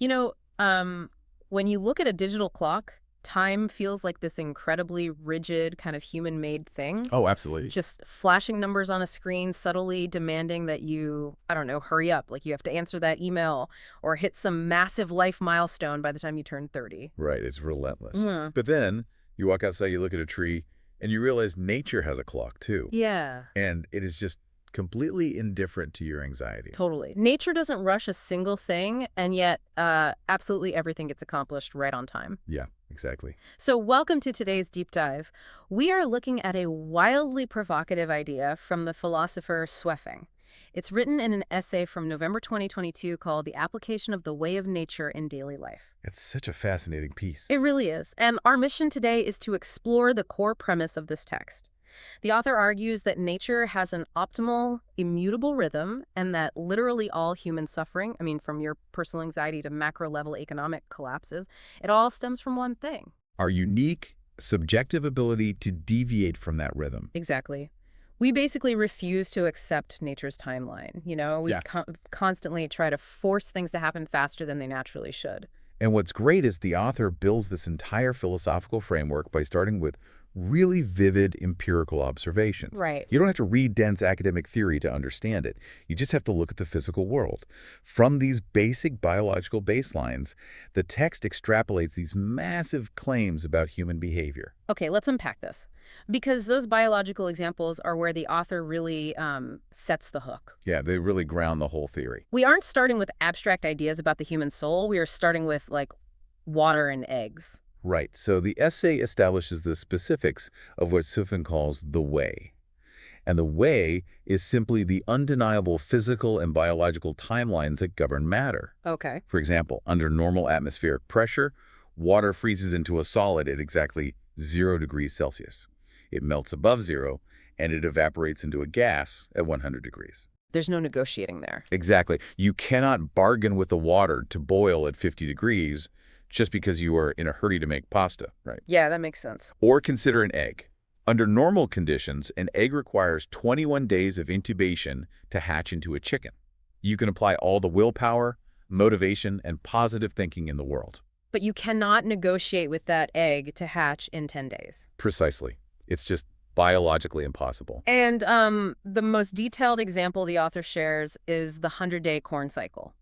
You know, when you look at a digital clock, time feels like this incredibly rigid, kind of human-made thing. Oh, absolutely. Just flashing numbers on a screen, subtly demanding that you, I don't know, hurry up. Like you have to answer that email or hit some massive life milestone by the time you turn 30. Right, it's relentless. Hmm. But then you walk outside, you look at a tree, and you realize nature has a clock too. Yeah, And it is just completely indifferent to your anxiety. totally. Nature doesn't rush a single thing, and yet absolutely everything gets accomplished right on time. Yeah, exactly. So, welcome to today's deep dive. We are looking at a wildly provocative idea from the philosopher Sweffing. It's written in an essay from November 2022 called The Application of the Way of Nature in Daily Life. It's such a fascinating piece. It really is. And our mission today is to explore the core premise of this text. The author argues that nature has an optimal, immutable rhythm, and that literally all human suffering, I mean, from your personal anxiety to macro level economic collapses, it all stems from one thing. Our unique, subjective ability to deviate from that rhythm. Exactly. We basically refuse to accept nature's timeline. We Yeah. constantly try to force things to happen faster than they naturally should. And what's great is the author builds this entire philosophical framework by starting with really vivid empirical observations. Right. You don't have to read dense academic theory to understand it. You just have to look at the physical world. From these basic biological baselines, the text extrapolates these massive claims about human behavior. Okay, let's unpack this. Because those biological examples are where the author really sets the hook. Yeah, they really ground the whole theory. We aren't starting with abstract ideas about the human soul. We are starting with, like, water and eggs. Right, so the essay establishes the specifics of what Sufin calls the way. And the way is simply the undeniable physical and biological timelines that govern matter. Okay. For example, under normal atmospheric pressure, water freezes into a solid at exactly 0 degrees Celsius. It melts above zero, and it evaporates into a gas at 100 degrees. There's no negotiating there. Exactly. You cannot bargain with the water to boil at 50 degrees just because you are in a hurry to make pasta, right? Yeah, that makes sense. Or consider an egg. Under normal conditions, an egg requires 21 days of incubation to hatch into a chicken. You can apply all the willpower, motivation, and positive thinking in the world. But you cannot negotiate with that egg to hatch in 10 days. Precisely. It's just biologically impossible. And the most detailed example the author shares is the 100-day corn cycle.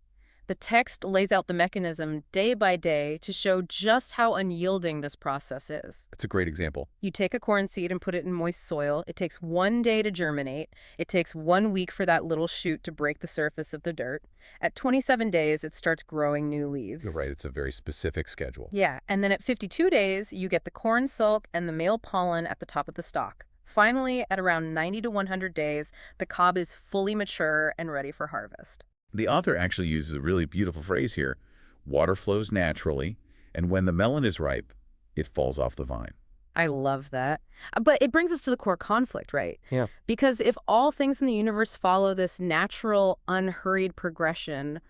The text lays out the mechanism day by day to show just how unyielding this process is. It's a great example. You take a corn seed and put it in moist soil. It takes 1 day to germinate. It takes 1 week for that little shoot to break the surface of the dirt. At 27 days, it starts growing new leaves. You're right. It's a very specific schedule. Yeah, and then at 52 days, you get the corn silk and the male pollen at the top of the stalk. Finally, at around 90 to 100 days, the cob is fully mature and ready for harvest. The author actually uses a really beautiful phrase here. Water flows naturally, and when the melon is ripe, it falls off the vine. I love that. But it brings us to the core conflict, right? Yeah. Because if all things in the universe follow this natural, unhurried progression,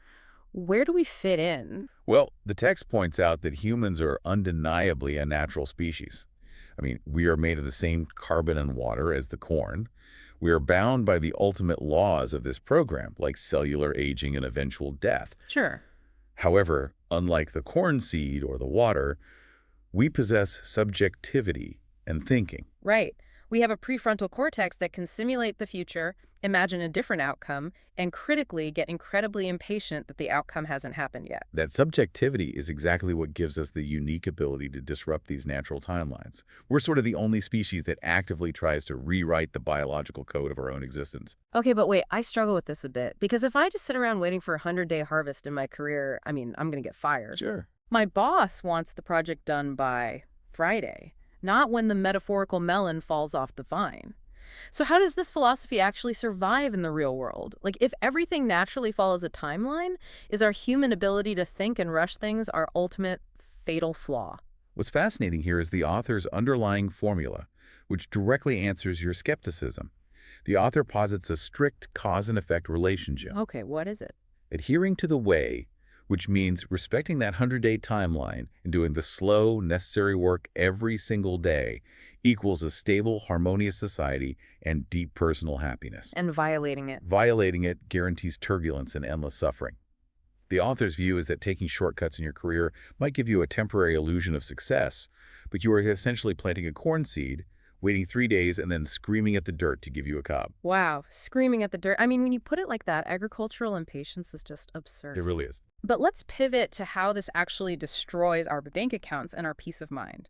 where do we fit in? Well, the text points out that humans are undeniably a natural species. I mean, we are made of the same carbon and water as the corn. We are bound by the ultimate laws of this program, like cellular aging and eventual death. Sure. However, unlike the corn seed or the water, we possess subjectivity and thinking. Right. We have a prefrontal cortex that can simulate the future, imagine a different outcome, and critically get incredibly impatient that the outcome hasn't happened yet. That subjectivity is exactly what gives us the unique ability to disrupt these natural timelines. We're sort of the only species that actively tries to rewrite the biological code of our own existence. Okay, but wait, I struggle with this a bit. Because if I just sit around waiting for a 100-day harvest in my career, I mean, I'm going to get fired. Sure. My boss wants the project done by Friday, not when the metaphorical melon falls off the vine. So how does this philosophy actually survive in the real world? Like, if everything naturally follows a timeline, is our human ability to think and rush things our ultimate fatal flaw? What's fascinating here is the author's underlying formula, which directly answers your skepticism. The author posits a strict cause and effect relationship. Okay, what is it? Adhering to the way, which means respecting that 100-day timeline and doing the slow, necessary work every single day, equals a stable, harmonious society and deep personal happiness. And violating it. Violating it guarantees turbulence and endless suffering. The author's view is that taking shortcuts in your career might give you a temporary illusion of success, but you are essentially planting a corn seed, waiting 3 days, and then screaming at the dirt to give you a cob. Wow, screaming at the dirt. I mean, when you put it like that, agricultural impatience is just It absurd. really is. But let's pivot to how this actually destroys our bank accounts and our peace of mind.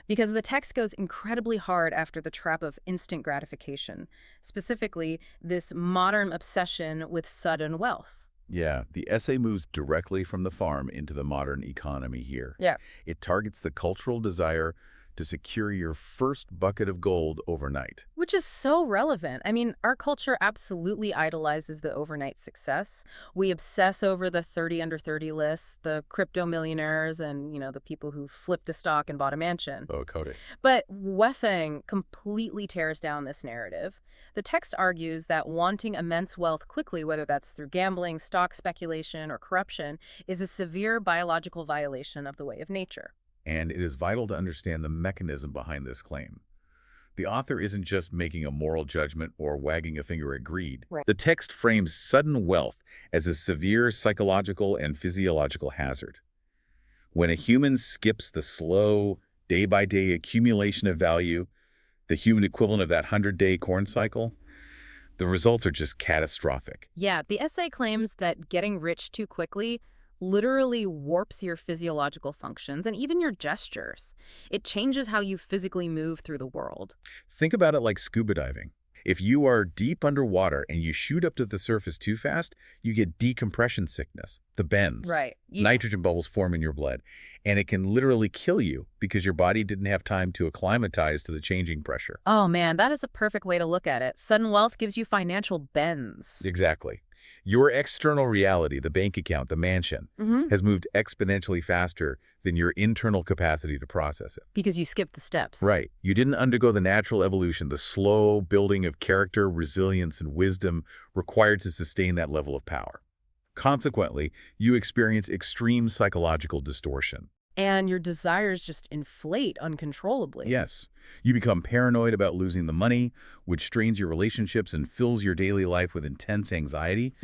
Because the text goes incredibly hard after the trap of instant gratification, specifically this modern obsession with sudden wealth. Yeah, the essay moves directly from the farm into the modern economy here. Yeah. It targets the cultural desire to secure your first bucket of gold overnight. Which is so relevant. I mean, our culture absolutely idolizes the overnight success. We obsess over the 30 under 30 lists, the crypto millionaires, and, the people who flipped a stock and bought a mansion. Oh, Cody. But Weffing completely tears down this narrative. The text argues that wanting immense wealth quickly, whether that's through gambling, stock speculation, or corruption, is a severe biological violation of the way of nature. And it is vital to understand the mechanism behind this claim. The author isn't just making a moral judgment or wagging a finger at greed. Right. The text frames sudden wealth as a severe psychological and physiological hazard. When a human skips the slow, day-by-day accumulation of value, the human equivalent of that 100-day corn cycle, the results are just catastrophic. Yeah, the essay claims that getting rich too quickly literally warps your physiological functions and even your gestures. It changes how you physically move through the world. Think about it like scuba diving. If you are deep underwater and you shoot up to the surface too fast, you get decompression sickness, the bends. Right. Nitrogen bubbles form in your blood, and it can literally kill you because your body didn't have time to acclimatize to the changing pressure. Oh man, that is a perfect way to look at it. Sudden wealth gives you financial bends. Exactly. Your external reality, the bank account, the mansion, has moved exponentially faster than your internal capacity to process it. Because you skipped the steps. Right. You didn't undergo the natural evolution, the slow building of character, resilience, and wisdom required to sustain that level of power. Consequently, you experience extreme psychological distortion. And your desires just inflate uncontrollably. Yes. You become paranoid about losing the money, which strains your relationships and fills your daily life with intense anxiety.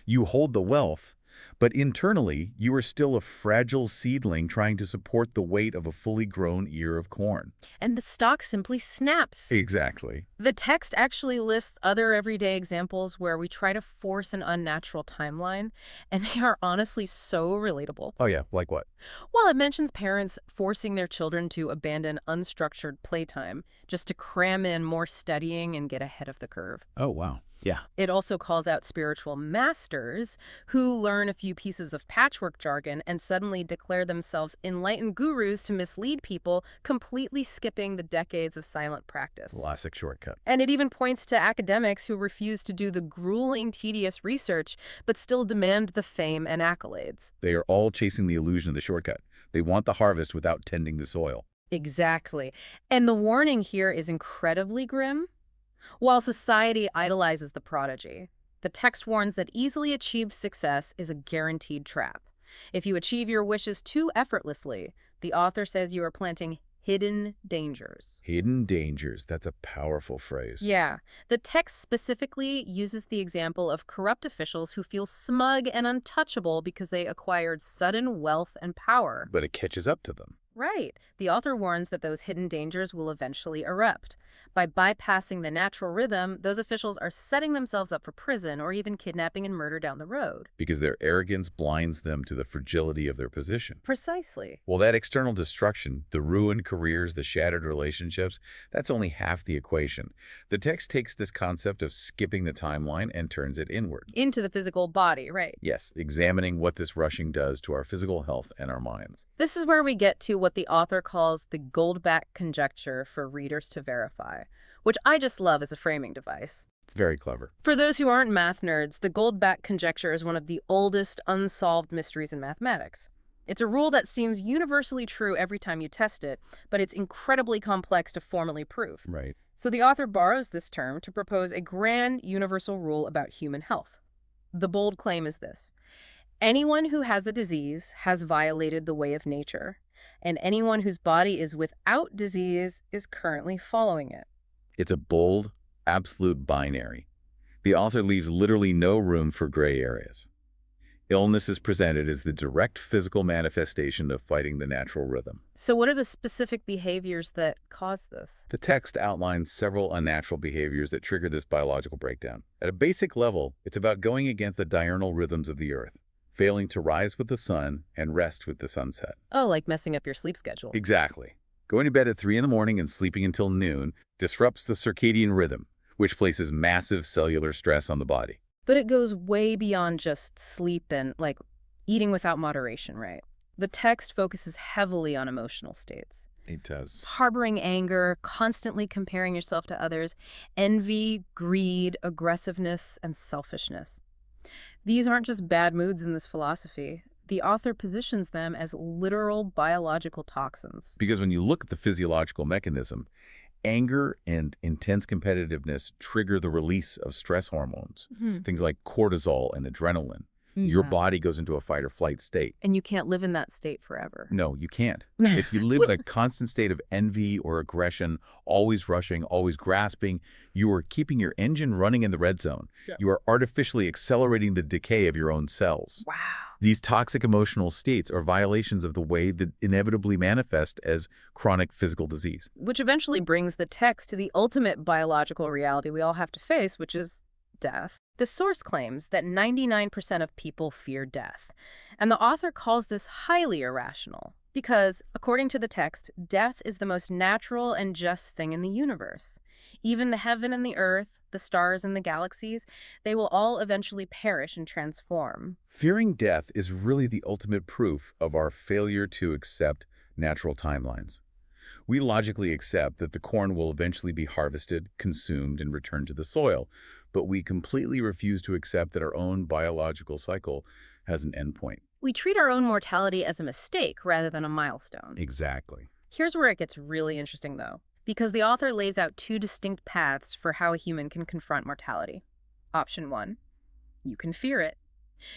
You hold the wealth, but internally, you are still a fragile seedling trying to support the weight of a fully grown ear of corn. And the stock simply snaps. Exactly. The text actually lists other everyday examples where we try to force an unnatural timeline, and they are honestly so relatable. Oh yeah, like what? Well, it mentions parents forcing their children to abandon unstructured playtime just to cram in more studying and get ahead of the curve. Oh wow. Yeah. It also calls out spiritual masters who learn a few pieces of patchwork jargon and suddenly declare themselves enlightened gurus to mislead people, completely skipping the decades of silent practice. Classic shortcut. And it even points to academics who refuse to do the grueling, tedious research, but still demand the fame and accolades. They are all chasing the illusion of the shortcut. They want the harvest without tending the soil. Exactly. And the warning here is incredibly grim. While society idolizes the prodigy, the text warns that easily achieved success is a guaranteed trap. If you achieve your wishes too effortlessly, the author says you are planting hidden dangers. Hidden dangers. That's a powerful phrase. Yeah. The text specifically uses the example of corrupt officials who feel smug and untouchable because they acquired sudden wealth and power. But it catches up to them. Right. The author warns that those hidden dangers will eventually erupt. By bypassing the natural rhythm, those officials are setting themselves up for prison or even kidnapping and murder down the road. Because their arrogance blinds them to the fragility of their position. Precisely. Well, that external destruction, the ruined careers, the shattered relationships, that's only half the equation. The text takes this concept of skipping the timeline and turns it inward. Into the physical body, right. Yes, examining what this rushing does to our physical health and our minds. This is where we get to what the author calls the Goldbach conjecture for readers to verify, which I just love as a framing device. It's very clever. For those who aren't math nerds, the Goldbach conjecture is one of the oldest unsolved mysteries in mathematics. It's a rule that seems universally true every time you test it, but it's incredibly complex to formally prove. Right. So the author borrows this term to propose a grand universal rule about human health. The bold claim is this: anyone who has a disease has violated the way of nature, and anyone whose body is without disease is currently following it. It's a bold, absolute binary. The author leaves literally no room for gray areas. Illness is presented as the direct physical manifestation of fighting the natural rhythm. So what are the specific behaviors that cause this? The text outlines several unnatural behaviors that trigger this biological breakdown. At a basic level, it's about going against the diurnal rhythms of the Earth, failing to rise with the sun and rest with the sunset. Oh, like messing up your sleep schedule. Exactly. Going to bed at 3 in the morning and sleeping until noon disrupts the circadian rhythm, which places massive cellular stress on the body. But it goes way beyond just sleep and, like, eating without moderation, right? The text focuses heavily on emotional states. It does. Harboring anger, constantly comparing yourself to others, envy, greed, aggressiveness, and selfishness. These aren't just bad moods in this philosophy. The author positions them as literal biological toxins. Because when you look at the physiological mechanism, anger and intense competitiveness trigger the release of stress hormones, things like cortisol and adrenaline. Your Yeah. body goes into a fight or flight state. And you can't live in that state forever. No, you can't. If you live in a constant state of envy or aggression, always rushing, always grasping, you are keeping your engine running in the red zone. Yeah. You are artificially accelerating the decay of your own cells. Wow. These toxic emotional states are violations of the way that inevitably manifest as chronic physical disease. Which eventually brings the text to the ultimate biological reality we all have to face, which is death. The source claims that 99% of people fear death, and the author calls this highly irrational because, according to the text, death is the most natural and just thing in the universe. Even the heaven and the earth, the stars and the galaxies, they will all eventually perish and transform. Fearing death is really the ultimate proof of our failure to accept natural timelines. We logically accept that the corn will eventually be harvested, consumed, and returned to the soil, but we completely refuse to accept that our own biological cycle has an endpoint. We treat our own mortality as a mistake rather than a milestone. Exactly. Here's where it gets really interesting, though, because the author lays out two distinct paths for how a human can confront mortality. Option 1, you can fear it.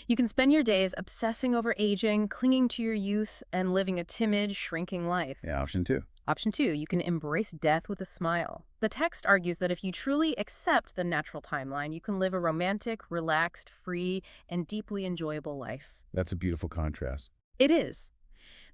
You can spend your days obsessing over aging, clinging to your youth, and living a timid, shrinking life. Yeah, option 2. Option 2, you can embrace death with a smile. The text argues that if you truly accept the natural timeline, you can live a romantic, relaxed, free, and deeply enjoyable life. That's a beautiful contrast. It is.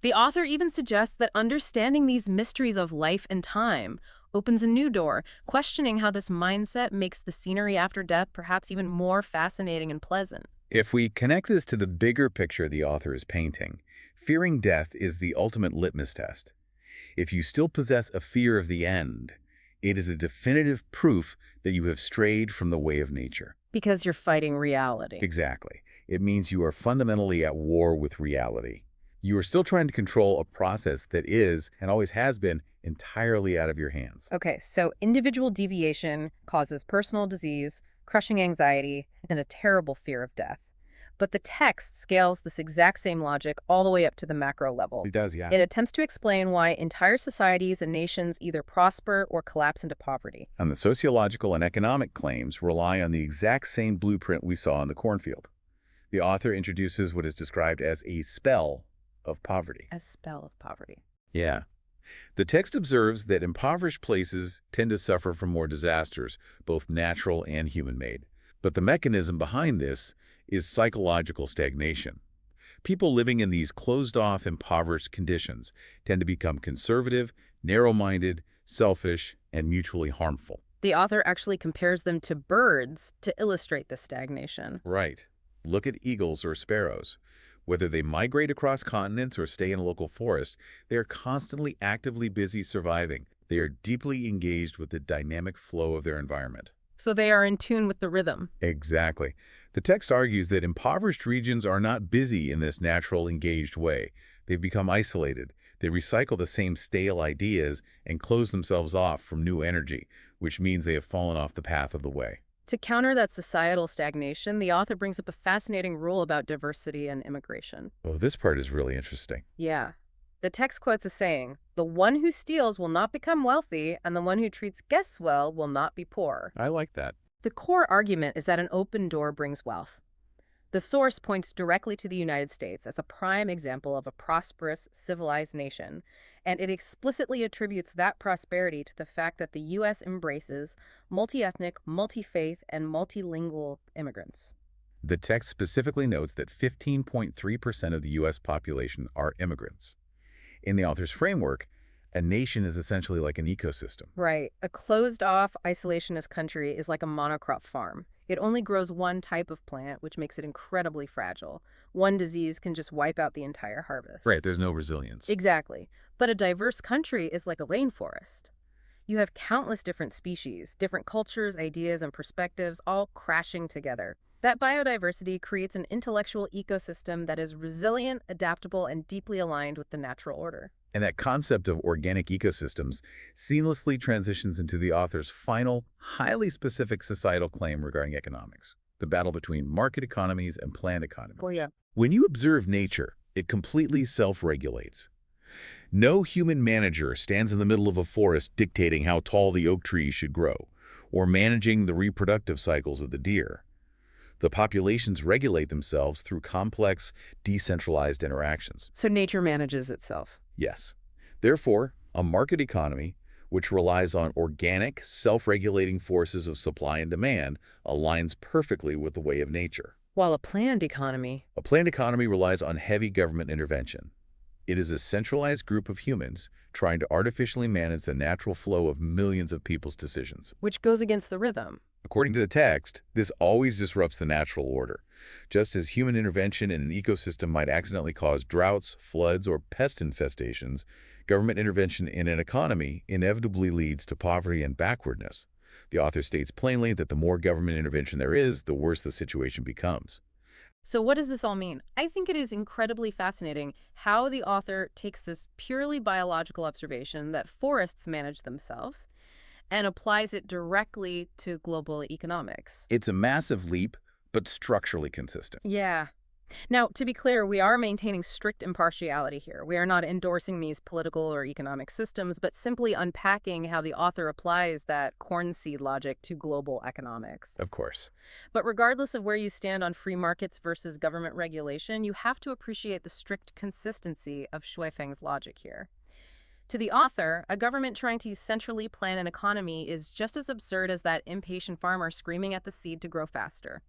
The author even suggests that understanding these mysteries of life and time opens a new door, questioning how this mindset makes the scenery after death perhaps even more fascinating and pleasant. If we connect this to the bigger picture the author is painting, fearing death is the ultimate litmus test. If you still possess a fear of the end, it is a definitive proof that you have strayed from the way of nature. Because you're fighting reality. Exactly. It means you are fundamentally at war with reality. You are still trying to control a process that is, and always has been, entirely out of your hands. Okay, so individual deviation causes personal disease, crushing anxiety, and a terrible fear of death. But the text scales this exact same logic all the way up to the macro level. It does, yeah. It attempts to explain why entire societies and nations either prosper or collapse into poverty. And the sociological and economic claims rely on the exact same blueprint we saw in the cornfield. The author introduces what is described as a spell of poverty. A spell of poverty. Yeah. The text observes that impoverished places tend to suffer from more disasters, both natural and human-made. But the mechanism behind this is psychological stagnation. People living in these closed-off, impoverished conditions tend to become conservative, narrow-minded, selfish, and mutually harmful. The author actually compares them to birds to illustrate this stagnation. Right. Look at eagles or sparrows. Whether they migrate across continents or stay in a local forest, they are constantly actively busy surviving. They are deeply engaged with the dynamic flow of their environment. So they are in tune with the rhythm. Exactly. The text argues that impoverished regions are not busy in this natural, engaged way. They've become isolated. They recycle the same stale ideas and close themselves off from new energy, which means they have fallen off the path of the way. To counter that societal stagnation, the author brings up a fascinating rule about diversity and immigration. Oh, this part is really interesting. Yeah. The text quotes a saying, "The one who steals will not become wealthy, and the one who treats guests well will not be poor." I like that. The core argument is that an open door brings wealth. The source points directly to the United States as a prime example of a prosperous, civilized nation, and it explicitly attributes that prosperity to the fact that the U.S. embraces multi-ethnic, multi-faith, and multilingual immigrants. The text specifically notes that 15.3% of the U.S. population are immigrants. In the author's framework, a nation is essentially like an ecosystem. Right. A closed-off, isolationist country is like a monocrop farm. It only grows one type of plant, which makes it incredibly fragile. One disease can just wipe out the entire harvest. Right, there's no resilience. Exactly. But a diverse country is like a rainforest. You have countless different species, different cultures, ideas, and perspectives all crashing together. That biodiversity creates an intellectual ecosystem that is resilient, adaptable, and deeply aligned with the natural order. And that concept of organic ecosystems seamlessly transitions into the author's final, highly specific societal claim regarding economics, the battle between market economies and planned economies. Oh, yeah. When you observe nature, it completely self-regulates. No human manager stands in the middle of a forest dictating how tall the oak tree should grow, or managing the reproductive cycles of the deer. The populations regulate themselves through complex, decentralized interactions. So nature manages itself. Yes. Therefore, a market economy, which relies on organic, self-regulating forces of supply and demand, aligns perfectly with the way of nature. While a planned economy. A planned economy relies on heavy government intervention. It is a centralized group of humans trying to artificially manage the natural flow of millions of people's decisions. Which goes against the rhythm. According to the text, this always disrupts the natural order. Just as human intervention in an ecosystem might accidentally cause droughts, floods, or pest infestations, government intervention in an economy inevitably leads to poverty and backwardness. The author states plainly that the more government intervention there is, the worse the situation becomes. So what does this all mean? I think it is incredibly fascinating how the author takes this purely biological observation that forests manage themselves and applies it directly to global economics. It's a massive leap, but structurally consistent. Yeah. Now, to be clear, we are maintaining strict impartiality here. We are not endorsing these political or economic systems, but simply unpacking how the author applies that corn seed logic to global economics. Of course. But regardless of where you stand on free markets versus government regulation, you have to appreciate the strict consistency of Shuifeng's logic here. To the author, a government trying to centrally plan an economy is just as absurd as that impatient farmer screaming at the seed to grow faster.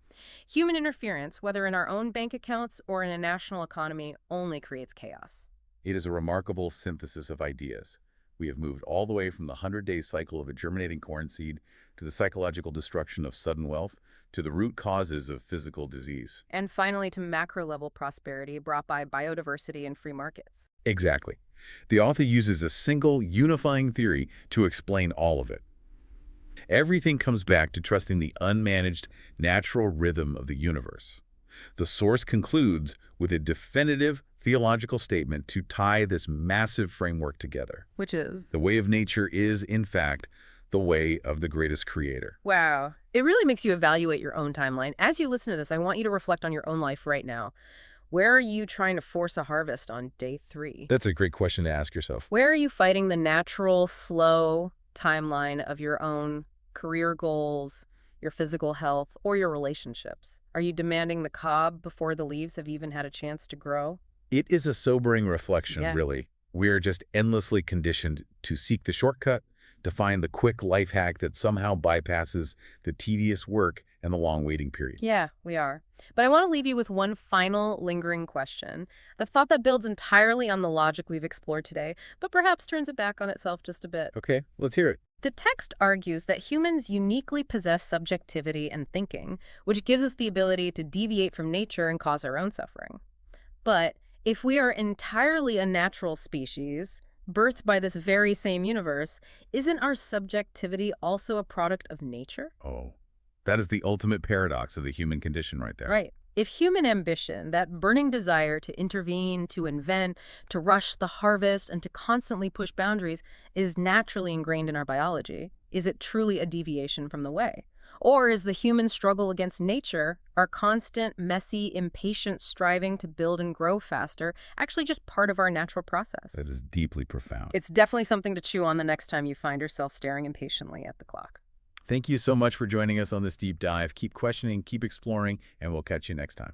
Human interference, whether in our own bank accounts or in a national economy, only creates chaos. It is a remarkable synthesis of ideas. We have moved all the way from the 100-day cycle of a germinating corn seed to the psychological destruction of sudden wealth to the root causes of physical disease. And finally, to macro-level prosperity brought by biodiversity and free markets. Exactly. The author uses a single, unifying theory to explain all of it. Everything comes back to trusting the unmanaged, natural rhythm of the universe. The source concludes with a definitive theological statement to tie this massive framework together. Which is? The way of nature is, in fact, the way of the greatest creator. Wow. It really makes you evaluate your own timeline. As you listen to this, I want you to reflect on your own life right now. Where are you trying to force a harvest on day 3? That's a great question to ask yourself. Where are you fighting the natural, slow timeline of your own career goals, your physical health, or your relationships? Are you demanding the cob before the leaves have even had a chance to grow? It is a sobering reflection, Yeah. really. We're just endlessly conditioned to seek the shortcut, to find the quick life hack that somehow bypasses the tedious work and the long waiting period. Yeah, we are. But I want to leave you with one final lingering question. The thought that builds entirely on the logic we've explored today, but perhaps turns it back on itself just a bit. Okay, let's hear it. The text argues that humans uniquely possess subjectivity and thinking, which gives us the ability to deviate from nature and cause our own suffering. But if we are entirely a natural species, birthed by this very same universe, isn't our subjectivity also a product of nature? Oh, that is the ultimate paradox of the human condition right there. Right. If human ambition, that burning desire to intervene, to invent, to rush the harvest, and to constantly push boundaries is naturally ingrained in our biology, is it truly a deviation from the way? Or is the human struggle against nature, our constant, messy, impatient striving to build and grow faster, actually just part of our natural process? That is deeply profound. It's definitely something to chew on the next time you find yourself staring impatiently at the clock. Thank you so much for joining us on this deep dive. Keep questioning, keep exploring, and we'll catch you next time.